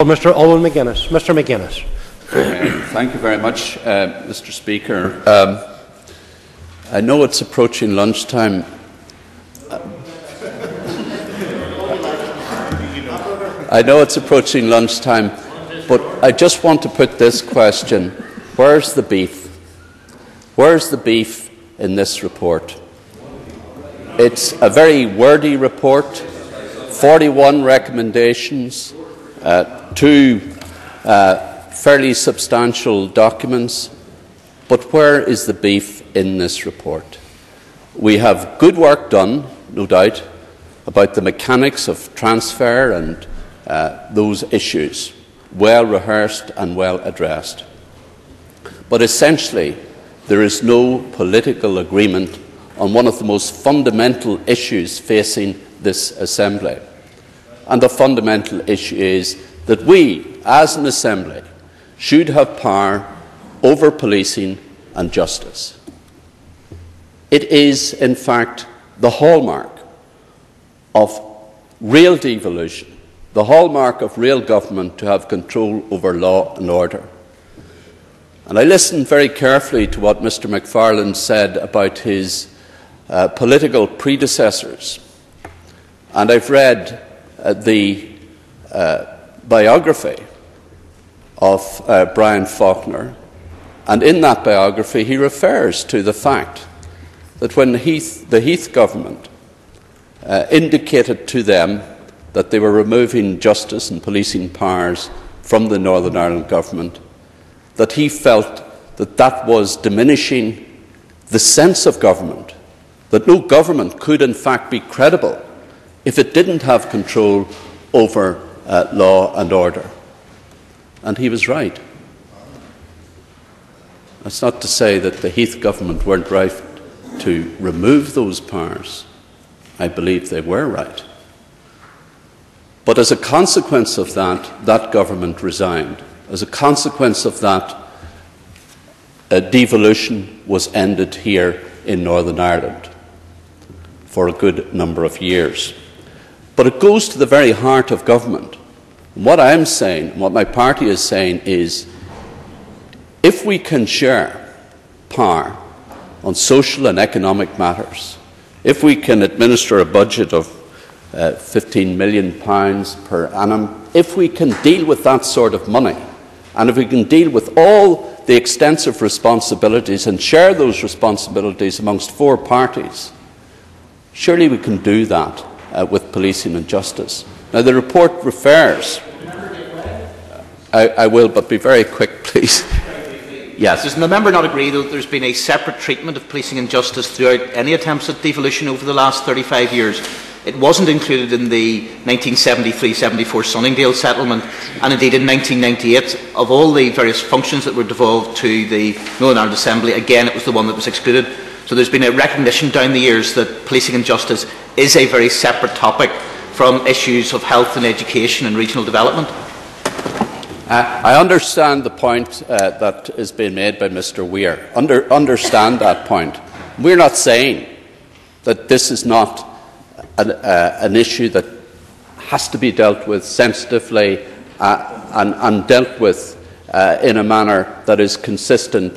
Mr. Alban Maginness. Mr. Maginness. Thank you very much, Mr. Speaker. I know it's approaching lunchtime. I know it's approaching lunchtime, but I just want to put this question. Where's the beef? Where's the beef in this report? It's a very wordy report, 41 recommendations, 2 fairly substantial documents, but where is the beef in this report? We have good work done, no doubt, about the mechanics of transfer and those issues, well rehearsed and well addressed. But essentially, there is no political agreement on one of the most fundamental issues facing this Assembly. And the fundamental issue is that we, as an Assembly, should have power over policing and justice. It is, in fact, the hallmark of real devolution, the hallmark of real government to have control over law and order. And I listened very carefully to what Mr. McFarlane said about his political predecessors. And I've read the biography of Brian Faulkner, and in that biography he refers to the fact that when the Heath government indicated to them that they were removing justice and policing powers from the Northern Ireland government, that he felt that that was diminishing the sense of government, that no government could in fact be credible if it didn't have control over law and order. And he was right. That's not to say that the Heath government weren't right to remove those powers. I believe they were right. But as a consequence of that, that government resigned. As a consequence of that, devolution was ended here in Northern Ireland for a good number of years. But it goes to the very heart of government. And what I'm saying, what my party is saying is, if we can share power on social and economic matters, if we can administer a budget of £15 million per annum, if we can deal with that sort of money, and if we can deal with all the extensive responsibilities and share those responsibilities amongst 4 parties, surely we can do that with policing and justice. Now, the report refers... I will, but be very quick, please. Yes. Does the member not agree that there's been a separate treatment of policing and justice throughout any attempts at devolution over the last 35 years? It wasn't included in the 1973-74 Sunningdale settlement, and indeed in 1998, of all the various functions that were devolved to the Northern Ireland Assembly, again it was the one that was excluded. So there's been a recognition down the years that policing and justice is a very separate topic from issues of health and education and regional development. I understand the point that is being made by Mr. Weir. Understand that point. We're not saying that this is not an issue that has to be dealt with sensitively and dealt with in a manner that is consistent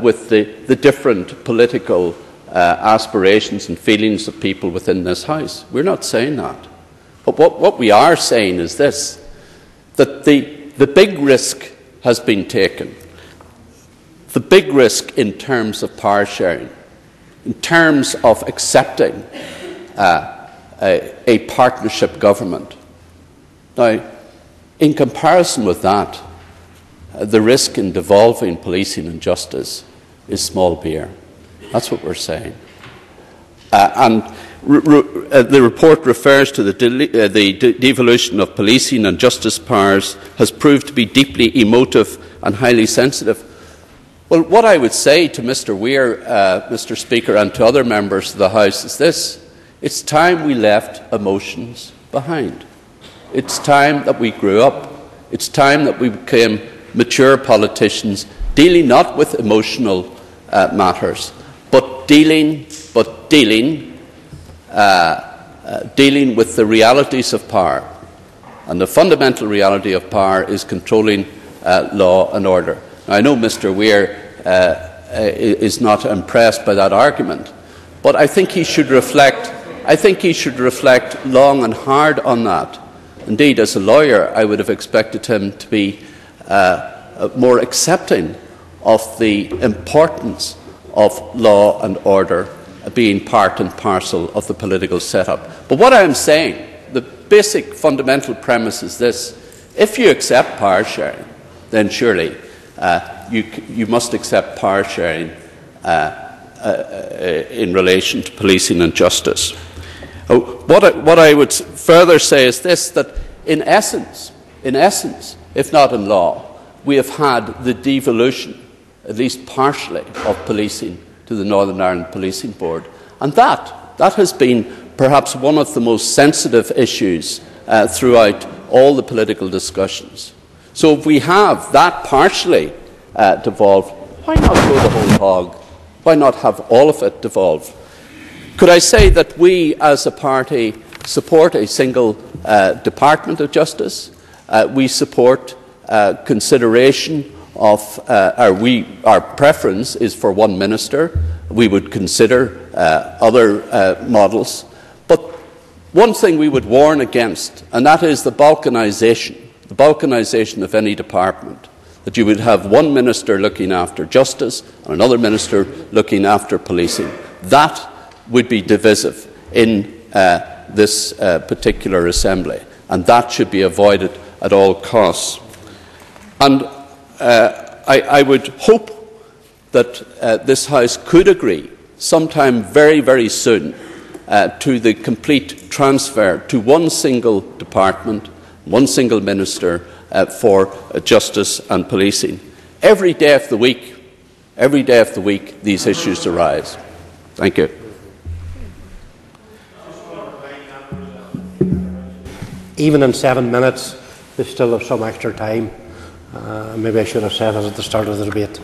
with the different political aspirations and feelings of people within this House. We're not saying that. But what we are saying is this, that the big risk has been taken. The big risk in terms of power sharing, in terms of accepting a partnership government. Now, in comparison with that, the risk in devolving policing and justice is small beer. That's what we're saying. The report refers to the devolution of policing and justice powers has proved to be deeply emotive and highly sensitive. Well, what I would say to Mr. Weir, Mr. Speaker, and to other members of the House is this: it's time we left emotions behind. It's time that we grew up. It's time that we became mature politicians, dealing not with emotional matters, but dealing with the realities of power. And the fundamental reality of power is controlling law and order. Now, I know Mr. Weir is not impressed by that argument, but I think he should reflect. I think he should reflect long and hard on that. Indeed, as a lawyer, I would have expected him to be more accepting of the importance of law and order being part and parcel of the political setup. But what I am saying, the basic fundamental premise is this: if you accept power sharing, then surely you must accept power sharing in relation to policing and justice. What I would further say is this: that in essence, if not in law, we have had the devolution, at least partially, of policing to the Northern Ireland Policing Board. And that has been perhaps one of the most sensitive issues throughout all the political discussions. So if we have that partially devolved, why not go the whole hog? Why not have all of it devolve? Could I say that we as a party support a single Department of Justice? We support consideration of, our preference is for one minister. We would consider other models. But one thing we would warn against, and that is the balkanisation of any department, that you would have one minister looking after justice and another minister looking after policing. That would be divisive in this particular assembly, and that should be avoided at all costs. And I would hope that this House could agree sometime very, very soon to the complete transfer to one single department, one single minister for justice and policing. Every day of the week, these issues arise. Thank you. Even in 7 minutes, they still have some extra time. Maybe I should have said it at the start of the debate.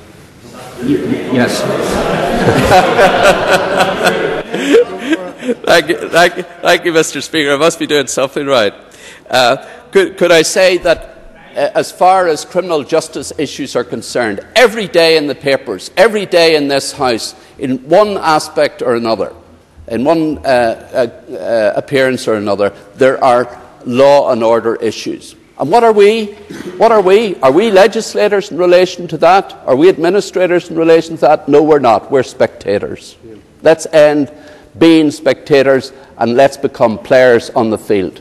Yes. Thank you, Mr. Speaker. I must be doing something right. Could I say that as far as criminal justice issues are concerned, every day in the papers, every day in this House, in one aspect or another, in one appearance or another, there are law and order issues. And what are we? Are we legislators in relation to that? Are we administrators in relation to that? No, we're not. We're spectators. Let's end being spectators and let's become players on the field.